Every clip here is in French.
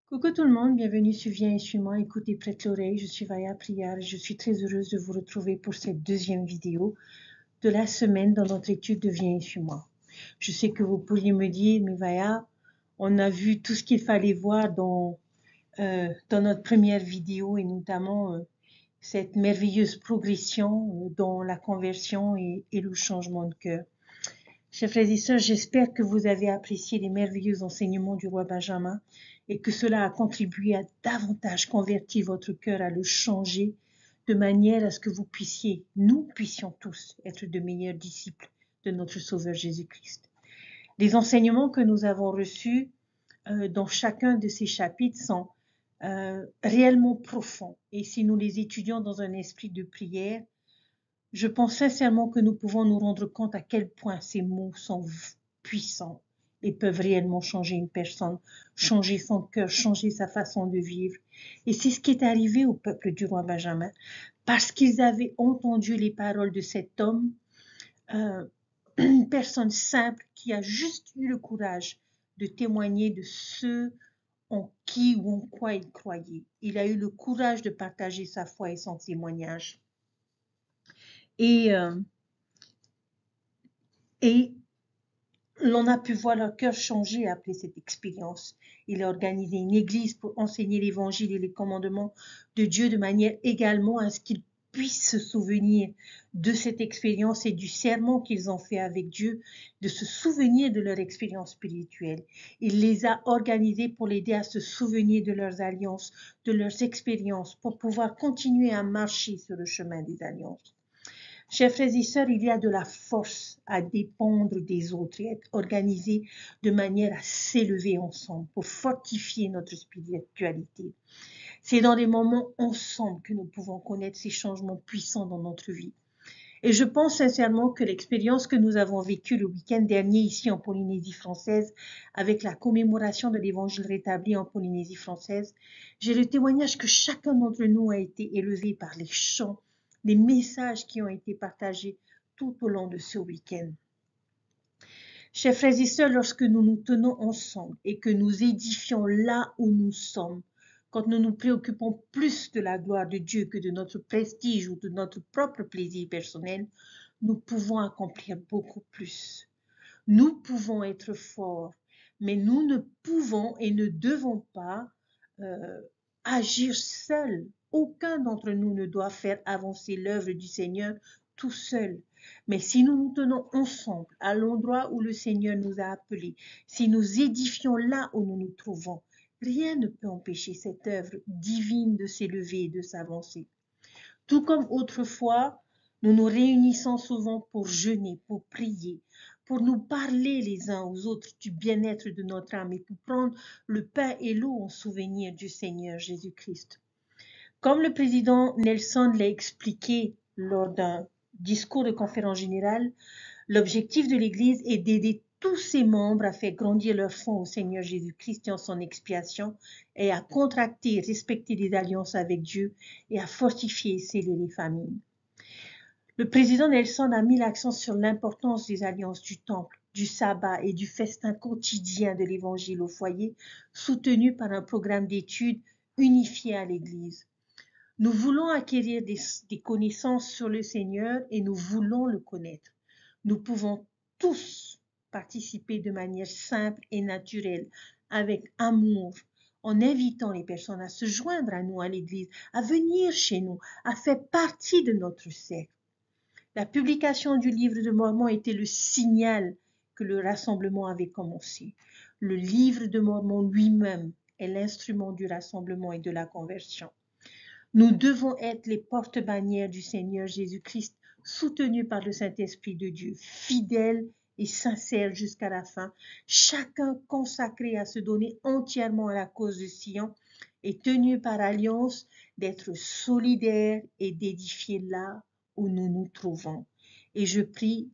Coucou tout le monde, bienvenue sur Viens et suis-moi, écoutez, prête l'oreille, je suis Vaya Prière et je suis très heureuse de vous retrouver pour cette deuxième vidéo de la semaine dans notre étude de Viens et suis-moi. Je sais que vous pourriez me dire, mais Vaya, on a vu tout ce qu'il fallait voir dans notre première vidéo et notamment cette merveilleuse progression dans la conversion et le changement de cœur. Chers frères et sœurs, j'espère que vous avez apprécié les merveilleux enseignements du roi Benjamin et que cela a contribué à davantage convertir votre cœur, à le changer de manière à ce que nous puissions tous être de meilleurs disciples de notre Sauveur Jésus-Christ. Les enseignements que nous avons reçus dans chacun de ces chapitres sont réellement profonds et si nous les étudions dans un esprit de prière, je pense sincèrement que nous pouvons nous rendre compte à quel point ces mots sont puissants et peuvent réellement changer une personne, changer son cœur, changer sa façon de vivre. Et c'est ce qui est arrivé au peuple du roi Benjamin, parce qu'ils avaient entendu les paroles de cet homme, une personne simple qui a juste eu le courage de témoigner de ce en qui ou en quoi il croyait. Il a eu le courage de partager sa foi et son témoignage. Et l'on a pu voir leur cœur changer après cette expérience. Il a organisé une église pour enseigner l'évangile et les commandements de Dieu de manière également à ce qu'ils puissent se souvenir de cette expérience et du serment qu'ils ont fait avec Dieu, de se souvenir de leur expérience spirituelle. Il les a organisés pour l'aider à se souvenir de leurs alliances, de leurs expériences, pour pouvoir continuer à marcher sur le chemin des alliances. Chers frères et sœurs, il y a de la force à dépendre des autres et être organisé de manière à s'élever ensemble pour fortifier notre spiritualité. C'est dans des moments ensemble que nous pouvons connaître ces changements puissants dans notre vie. Et je pense sincèrement que l'expérience que nous avons vécue le week-end dernier ici en Polynésie française, avec la commémoration de l'évangile rétabli en Polynésie française, j'ai le témoignage que chacun d'entre nous a été élevé par les chants, les messages qui ont été partagés tout au long de ce week-end. Chers frères et sœurs, lorsque nous nous tenons ensemble et que nous édifions là où nous sommes, quand nous nous préoccupons plus de la gloire de Dieu que de notre prestige ou de notre propre plaisir personnel, nous pouvons accomplir beaucoup plus. Nous pouvons être forts, mais nous ne pouvons et ne devons pas agir seuls. Aucun d'entre nous ne doit faire avancer l'œuvre du Seigneur tout seul. Mais si nous nous tenons ensemble à l'endroit où le Seigneur nous a appelés, si nous édifions là où nous nous trouvons, rien ne peut empêcher cette œuvre divine de s'élever et de s'avancer. Tout comme autrefois, nous nous réunissons souvent pour jeûner, pour prier, pour nous parler les uns aux autres du bien-être de notre âme et pour prendre le pain et l'eau en souvenir du Seigneur Jésus-Christ. Comme le président Nelson l'a expliqué lors d'un discours de conférence générale, l'objectif de l'Église est d'aider tous ses membres à faire grandir leur foi au Seigneur Jésus-Christ et en son expiation et à contracter et respecter des alliances avec Dieu et à fortifier et sceller les familles. Le président Nelson a mis l'accent sur l'importance des alliances du temple, du sabbat et du festin quotidien de l'évangile au foyer, soutenu par un programme d'études unifié à l'Église. Nous voulons acquérir des connaissances sur le Seigneur et nous voulons le connaître. Nous pouvons tous participer de manière simple et naturelle, avec amour, en invitant les personnes à se joindre à nous à l'Église, à venir chez nous, à faire partie de notre cercle. La publication du livre de Mormon était le signal que le rassemblement avait commencé. Le livre de Mormon lui-même est l'instrument du rassemblement et de la conversion. Nous devons être les porte-bannières du Seigneur Jésus-Christ, soutenus par le Saint-Esprit de Dieu, fidèles et sincères jusqu'à la fin, chacun consacré à se donner entièrement à la cause de Sion et tenu par alliance d'être solidaires et d'édifier là où nous nous trouvons. Et je prie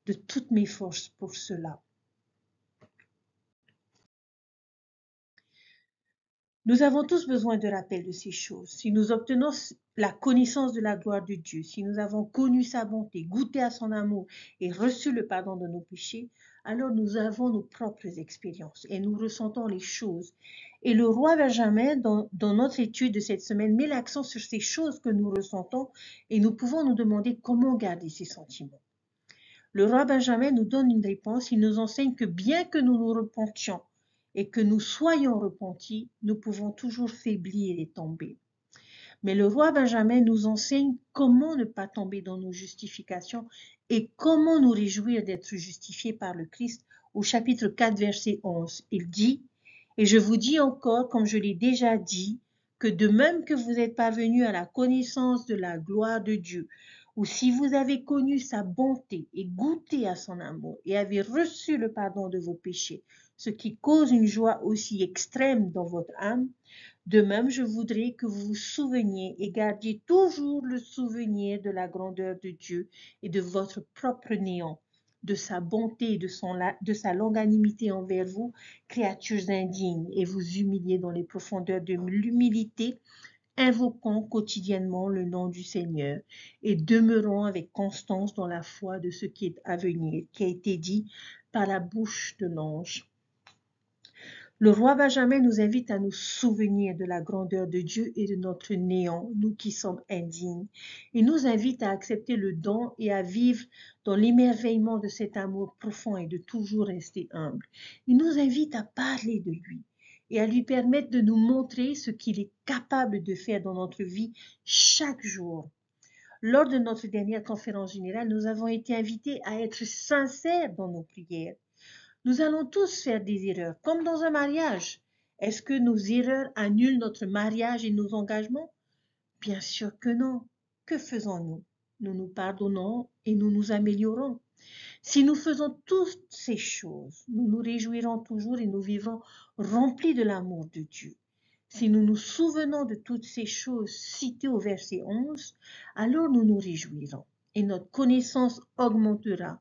de toutes mes forces pour cela. Nous avons tous besoin de rappel de ces choses. Si nous obtenons la connaissance de la gloire de Dieu, si nous avons connu sa bonté, goûté à son amour et reçu le pardon de nos péchés, alors nous avons nos propres expériences et nous ressentons les choses. Et le roi Benjamin, dans notre étude de cette semaine, met l'accent sur ces choses que nous ressentons et nous pouvons nous demander comment garder ces sentiments. Le roi Benjamin nous donne une réponse. Il nous enseigne que bien que nous nous repentions et que nous soyons repentis, nous pouvons toujours faiblir et tomber. Mais le roi Benjamin nous enseigne comment ne pas tomber dans nos justifications et comment nous réjouir d'être justifiés par le Christ. Au chapitre 4, verset 11, il dit « Et je vous dis encore, comme je l'ai déjà dit, que de même que vous êtes parvenus à la connaissance de la gloire de Dieu, ou si vous avez connu sa bonté et goûté à son amour et avez reçu le pardon de vos péchés, ce qui cause une joie aussi extrême dans votre âme, de même, je voudrais que vous vous souveniez et gardiez toujours le souvenir de la grandeur de Dieu et de votre propre néant, de sa bonté et de sa longanimité envers vous, créatures indignes, et vous humiliez dans les profondeurs de l'humilité, invoquant quotidiennement le nom du Seigneur et demeurant avec constance dans la foi de ce qui est à venir, qui a été dit par la bouche de l'ange. Le roi Benjamin nous invite à nous souvenir de la grandeur de Dieu et de notre néant, nous qui sommes indignes. Il nous invite à accepter le don et à vivre dans l'émerveillement de cet amour profond et de toujours rester humble. Il nous invite à parler de lui et à lui permettre de nous montrer ce qu'il est capable de faire dans notre vie chaque jour. Lors de notre dernière conférence générale, nous avons été invités à être sincères dans nos prières. Nous allons tous faire des erreurs, comme dans un mariage. Est-ce que nos erreurs annulent notre mariage et nos engagements? Bien sûr que non. Que faisons-nous? Nous nous pardonnons et nous nous améliorons. Si nous faisons toutes ces choses, nous nous réjouirons toujours et nous vivrons remplis de l'amour de Dieu. Si nous nous souvenons de toutes ces choses citées au verset 11, alors nous nous réjouirons et notre connaissance augmentera.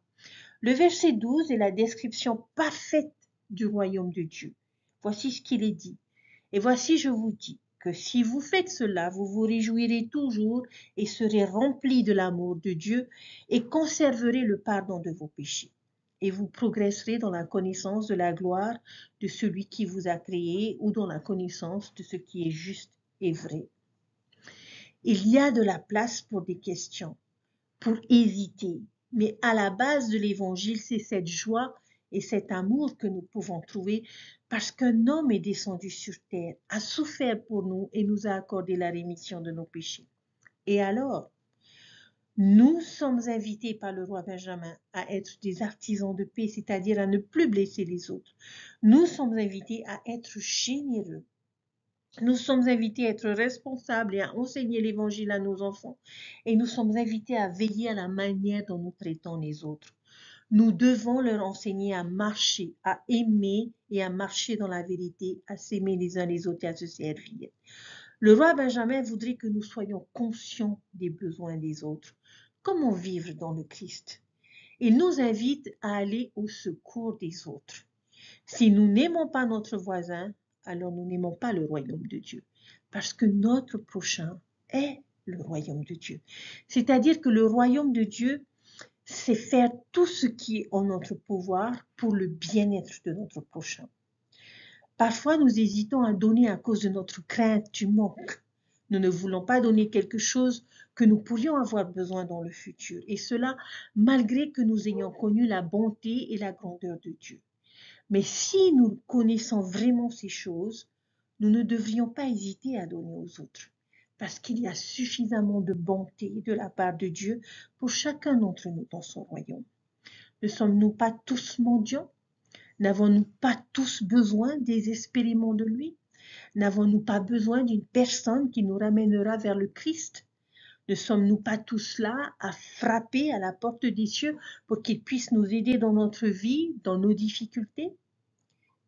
Le verset 12 est la description parfaite du royaume de Dieu. Voici ce qu'il est dit. Et voici, je vous dis, que si vous faites cela, vous vous réjouirez toujours et serez remplis de l'amour de Dieu et conserverez le pardon de vos péchés. Et vous progresserez dans la connaissance de la gloire de celui qui vous a créé ou dans la connaissance de ce qui est juste et vrai. Il y a de la place pour des questions, pour hésiter. Mais à la base de l'évangile, c'est cette joie et cet amour que nous pouvons trouver parce qu'un homme est descendu sur terre, a souffert pour nous et nous a accordé la rémission de nos péchés. Et alors, nous sommes invités par le roi Benjamin à être des artisans de paix, c'est-à-dire à ne plus blesser les autres. Nous sommes invités à être généreux. Nous sommes invités à être responsables et à enseigner l'évangile à nos enfants. Et nous sommes invités à veiller à la manière dont nous traitons les autres. Nous devons leur enseigner à marcher, à aimer et à marcher dans la vérité, à s'aimer les uns les autres et à se servir. Le roi Benjamin voudrait que nous soyons conscients des besoins des autres. Comment vivre dans le Christ? Il nous invite à aller au secours des autres. Si nous n'aimons pas notre voisin, alors nous n'aimons pas le royaume de Dieu, parce que notre prochain est le royaume de Dieu. C'est-à-dire que le royaume de Dieu, c'est faire tout ce qui est en notre pouvoir pour le bien-être de notre prochain. Parfois, nous hésitons à donner à cause de notre crainte du manque. Nous ne voulons pas donner quelque chose que nous pourrions avoir besoin dans le futur, et cela malgré que nous ayons connu la bonté et la grandeur de Dieu. Mais si nous connaissons vraiment ces choses, nous ne devrions pas hésiter à donner aux autres, parce qu'il y a suffisamment de bonté de la part de Dieu pour chacun d'entre nous dans son royaume. Ne sommes-nous pas tous mendiants? N'avons-nous pas tous besoin désespérément de lui? N'avons-nous pas besoin d'une personne qui nous ramènera vers le Christ? Ne sommes-nous pas tous là à frapper à la porte des cieux pour qu'il puisse nous aider dans notre vie, dans nos difficultés?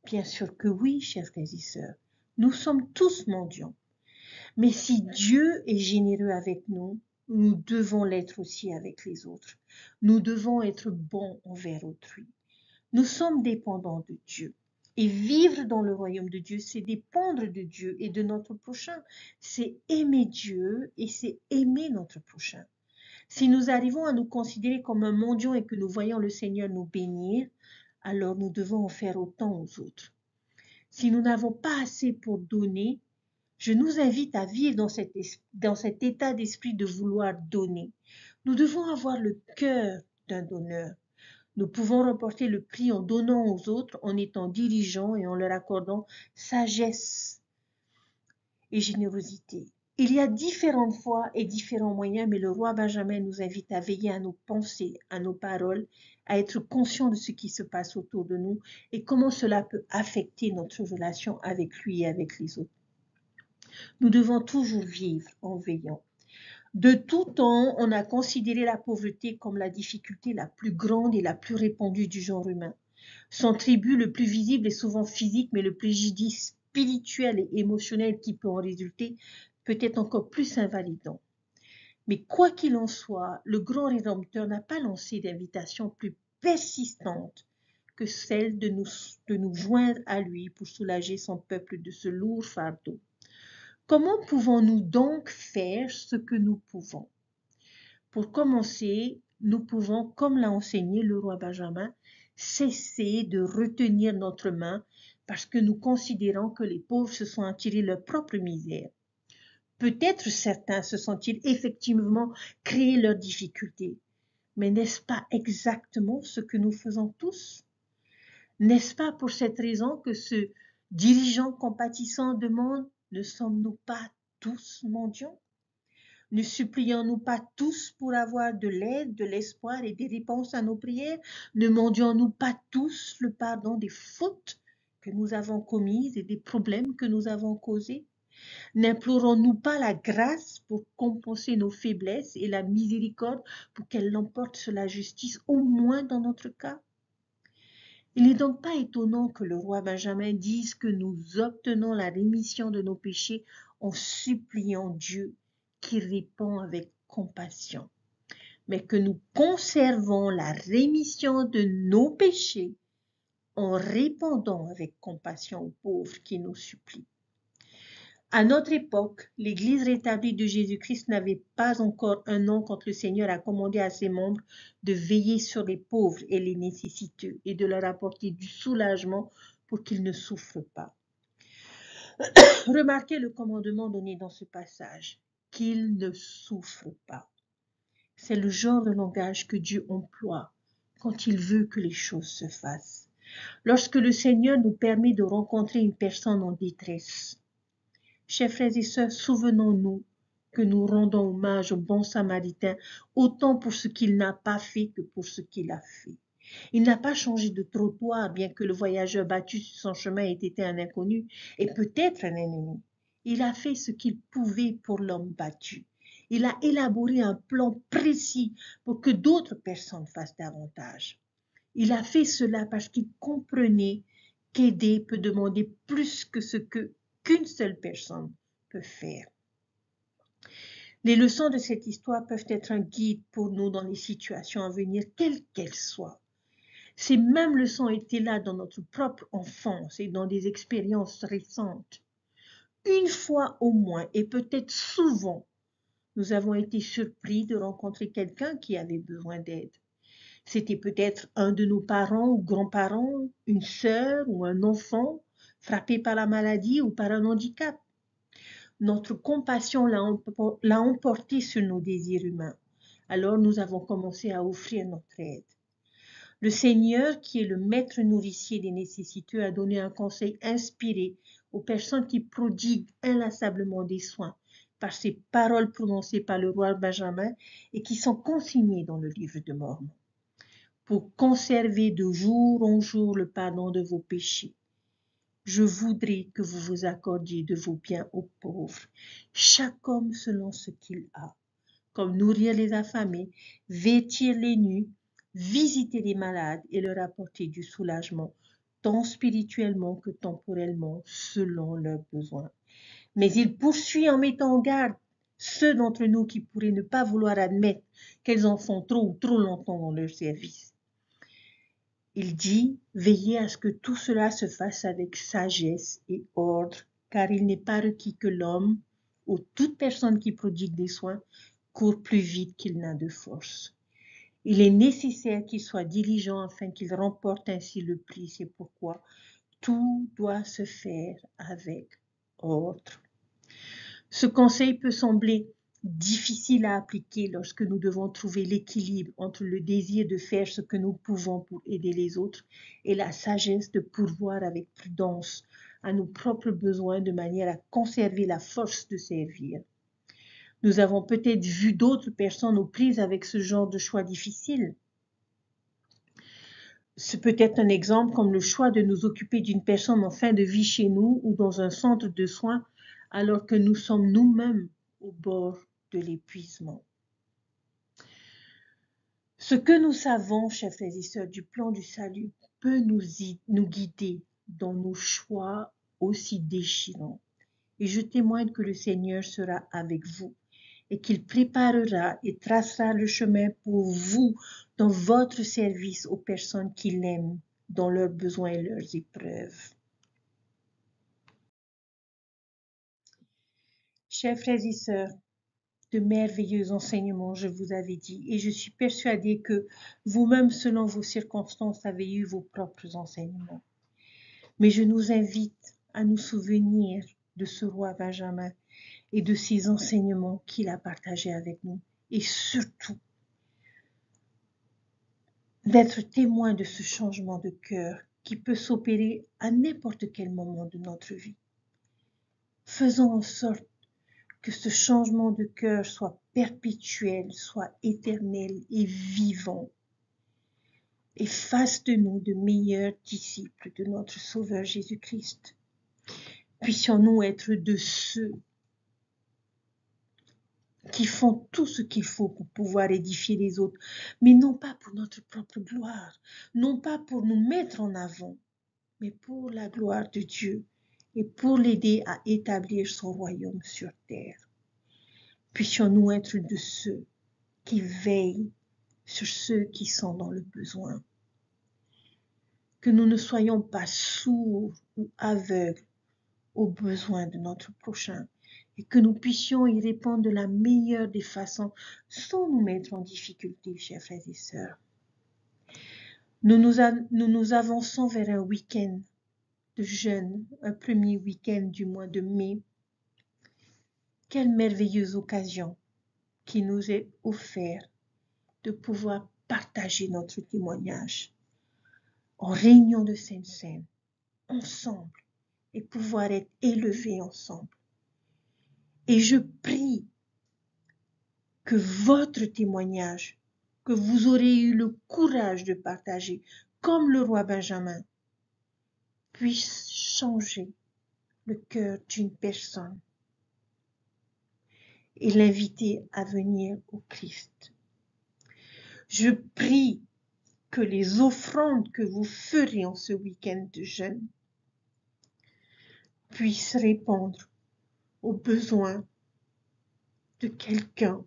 Bien sûr que oui, chers frères et sœurs, nous sommes tous mendiants. Mais si Dieu est généreux avec nous, nous devons l'être aussi avec les autres. Nous devons être bons envers autrui. Nous sommes dépendants de Dieu. Et vivre dans le royaume de Dieu, c'est dépendre de Dieu et de notre prochain. C'est aimer Dieu et c'est aimer notre prochain. Si nous arrivons à nous considérer comme un mendiant et que nous voyons le Seigneur nous bénir, alors nous devons en faire autant aux autres. Si nous n'avons pas assez pour donner, je nous invite à vivre dans cet état d'esprit de vouloir donner. Nous devons avoir le cœur d'un donneur. Nous pouvons remporter le prix en donnant aux autres, en étant dirigeants et en leur accordant sagesse et générosité. Il y a différentes fois et différents moyens, mais le roi Benjamin nous invite à veiller à nos pensées, à nos paroles, à être conscients de ce qui se passe autour de nous et comment cela peut affecter notre relation avec lui et avec les autres. Nous devons toujours vivre en veillant. De tout temps, on a considéré la pauvreté comme la difficulté la plus grande et la plus répandue du genre humain. Son tribut le plus visible est souvent physique, mais le préjudice spirituel et émotionnel qui peut en résulter peut être encore plus invalidant. Mais quoi qu'il en soit, le grand Rédempteur n'a pas lancé d'invitation plus persistante que celle de nous joindre à lui pour soulager son peuple de ce lourd fardeau. Comment pouvons-nous donc faire ce que nous pouvons? Pour commencer, nous pouvons, comme l'a enseigné le roi Benjamin, cesser de retenir notre main parce que nous considérons que les pauvres se sont attirés leur propre misère. Peut-être certains se sont-ils effectivement créé leurs difficultés, mais n'est-ce pas exactement ce que nous faisons tous? N'est-ce pas pour cette raison que ce dirigeant compatissant demande: ne sommes-nous pas tous mendiants? Ne supplions-nous pas tous pour avoir de l'aide, de l'espoir et des réponses à nos prières? Ne mendions-nous pas tous le pardon des fautes que nous avons commises et des problèmes que nous avons causés? N'implorons-nous pas la grâce pour compenser nos faiblesses et la miséricorde pour qu'elle l'emporte sur la justice, au moins dans notre cas? Il n'est donc pas étonnant que le roi Benjamin dise que nous obtenons la rémission de nos péchés en suppliant Dieu qui répond avec compassion, mais que nous conservons la rémission de nos péchés en répondant avec compassion aux pauvres qui nous supplient. À notre époque, l'Église rétablie de Jésus-Christ n'avait pas encore un an quand le Seigneur a commandé à ses membres de veiller sur les pauvres et les nécessiteux et de leur apporter du soulagement pour qu'ils ne souffrent pas. Remarquez le commandement donné dans ce passage, qu'ils ne souffrent pas. C'est le genre de langage que Dieu emploie quand il veut que les choses se fassent. Lorsque le Seigneur nous permet de rencontrer une personne en détresse, chers frères et sœurs, souvenons-nous que nous rendons hommage au bon Samaritain autant pour ce qu'il n'a pas fait que pour ce qu'il a fait. Il n'a pas changé de trottoir, bien que le voyageur battu sur son chemin ait été un inconnu et peut-être un ennemi. Il a fait ce qu'il pouvait pour l'homme battu. Il a élaboré un plan précis pour que d'autres personnes fassent davantage. Il a fait cela parce qu'il comprenait qu'aider peut demander plus que ce qu'une seule personne peut faire. Les leçons de cette histoire peuvent être un guide pour nous dans les situations à venir, quelles qu'elles soient. Ces mêmes leçons étaient là dans notre propre enfance et dans des expériences récentes. Une fois au moins, et peut-être souvent, nous avons été surpris de rencontrer quelqu'un qui avait besoin d'aide. C'était peut-être un de nos parents ou grands-parents, une sœur ou un enfant frappé par la maladie ou par un handicap. Notre compassion l'a emporté sur nos désirs humains. Alors nous avons commencé à offrir notre aide. Le Seigneur, qui est le maître nourricier des nécessiteux, a donné un conseil inspiré aux personnes qui prodiguent inlassablement des soins par ces paroles prononcées par le roi Benjamin et qui sont consignées dans le livre de Mormon. Pour conserver de jour en jour le pardon de vos péchés, je voudrais que vous vous accordiez de vos biens aux pauvres, chaque homme selon ce qu'il a, comme nourrir les affamés, vêtir les nus, visiter les malades et leur apporter du soulagement, tant spirituellement que temporellement, selon leurs besoins. Mais il poursuit en mettant en garde ceux d'entre nous qui pourraient ne pas vouloir admettre qu'elles en font trop ou trop longtemps dans leur service. Il dit, veillez à ce que tout cela se fasse avec sagesse et ordre, car il n'est pas requis que l'homme, ou toute personne qui prodigue des soins, court plus vite qu'il n'a de force. Il est nécessaire qu'il soit diligent afin qu'il remporte ainsi le prix. C'est pourquoi Tout doit se faire avec ordre. Ce conseil peut sembler difficile à appliquer lorsque nous devons trouver l'équilibre entre le désir de faire ce que nous pouvons pour aider les autres et la sagesse de pourvoir avec prudence à nos propres besoins de manière à conserver la force de servir. Nous avons peut-être vu d'autres personnes aux prises avec ce genre de choix difficile. C'est peut-être un exemple comme le choix de nous occuper d'une personne en fin de vie chez nous ou dans un centre de soins alors que nous sommes nous-mêmes au bord de l'épuisement. Ce que nous savons, chers frères et sœurs, du plan du salut peut nous guider dans nos choix aussi déchirants. Et je témoigne que le Seigneur sera avec vous et qu'il préparera et tracera le chemin pour vous dans votre service aux personnes qu'il aime, dans leurs besoins et leurs épreuves. Chers frères et sœurs, de merveilleux enseignements, je vous avais dit, et je suis persuadée que vous-même, selon vos circonstances, avez eu vos propres enseignements. Mais je nous invite à nous souvenir de ce roi Benjamin et de ses enseignements qu'il a partagés avec nous, et surtout d'être témoin de ce changement de cœur qui peut s'opérer à n'importe quel moment de notre vie. Faisons en sorte que ce changement de cœur soit perpétuel, soit éternel et vivant, et fasse de nous de meilleurs disciples de notre Sauveur Jésus-Christ. Puissions-nous être de ceux qui font tout ce qu'il faut pour pouvoir édifier les autres, mais non pas pour notre propre gloire, non pas pour nous mettre en avant, mais pour la gloire de Dieu et pour l'aider à établir son royaume sur terre. Puissions-nous être de ceux qui veillent sur ceux qui sont dans le besoin. Que nous ne soyons pas sourds ou aveugles aux besoins de notre prochain et que nous puissions y répondre de la meilleure des façons sans nous mettre en difficulté, chers frères et sœurs. Nous nous avançons vers un week-end de jeûne, un premier week-end du mois de mai. Quelle merveilleuse occasion qui nous est offerte de pouvoir partager notre témoignage en réunion de Sainte-Seine, ensemble, et pouvoir être élevés ensemble. Et je prie que votre témoignage, que vous aurez eu le courage de partager, comme le roi Benjamin, puisse changer le cœur d'une personne et l'inviter à venir au Christ. Je prie que les offrandes que vous ferez en ce week-end de jeûne puissent répondre aux besoins de quelqu'un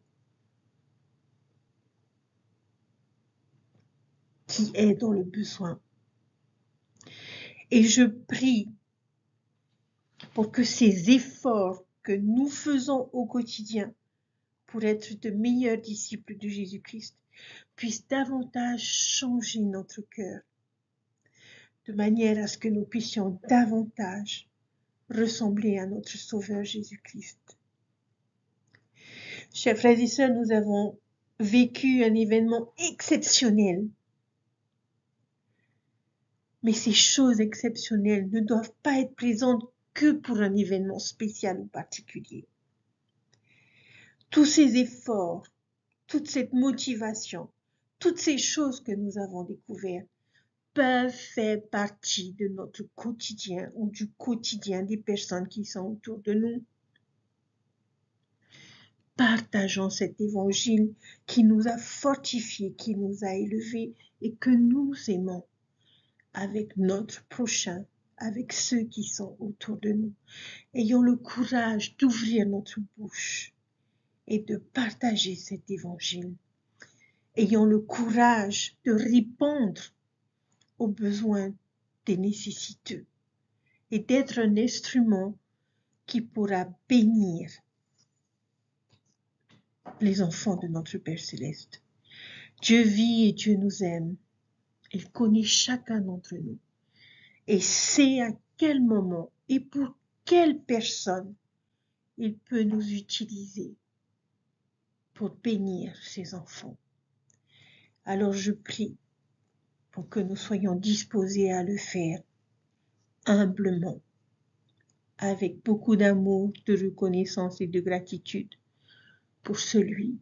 qui est dans le besoin. Et je prie pour que ces efforts que nous faisons au quotidien pour être de meilleurs disciples de Jésus-Christ puissent davantage changer notre cœur, de manière à ce que nous puissions davantage ressembler à notre Sauveur Jésus-Christ. Chers frères et sœurs, nous avons vécu un événement exceptionnel. Mais ces choses exceptionnelles ne doivent pas être présentes que pour un événement spécial ou particulier. Tous ces efforts, toute cette motivation, toutes ces choses que nous avons découvertes peuvent faire partie de notre quotidien ou du quotidien des personnes qui sont autour de nous. Partageons cet évangile qui nous a fortifiés, qui nous a élevés et que nous aimons avec notre prochain, avec ceux qui sont autour de nous. Ayons le courage d'ouvrir notre bouche et de partager cet évangile. Ayons le courage de répondre aux besoins des nécessiteux et d'être un instrument qui pourra bénir les enfants de notre Père Céleste. Dieu vit et Dieu nous aime. Il connaît chacun d'entre nous. et sait à quel moment et pour quelle personne il peut nous utiliser pour bénir ses enfants. Alors je prie pour que nous soyons disposés à le faire humblement, avec beaucoup d'amour, de reconnaissance et de gratitude pour celui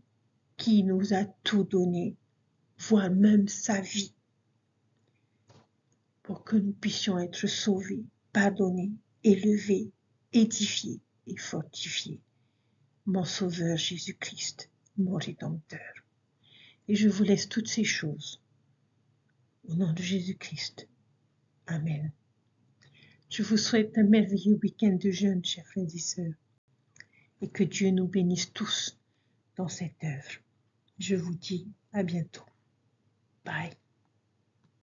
qui nous a tout donné, voire même sa vie, pour que nous puissions être sauvés, pardonnés, élevés, édifiés et fortifiés. Mon Sauveur Jésus-Christ, mon Rédempteur. Et je vous laisse toutes ces choses. Au nom de Jésus-Christ. Amen. Je vous souhaite un merveilleux week-end de jeûne, chers frères et sœurs, et que Dieu nous bénisse tous dans cette œuvre. Je vous dis à bientôt. Bye.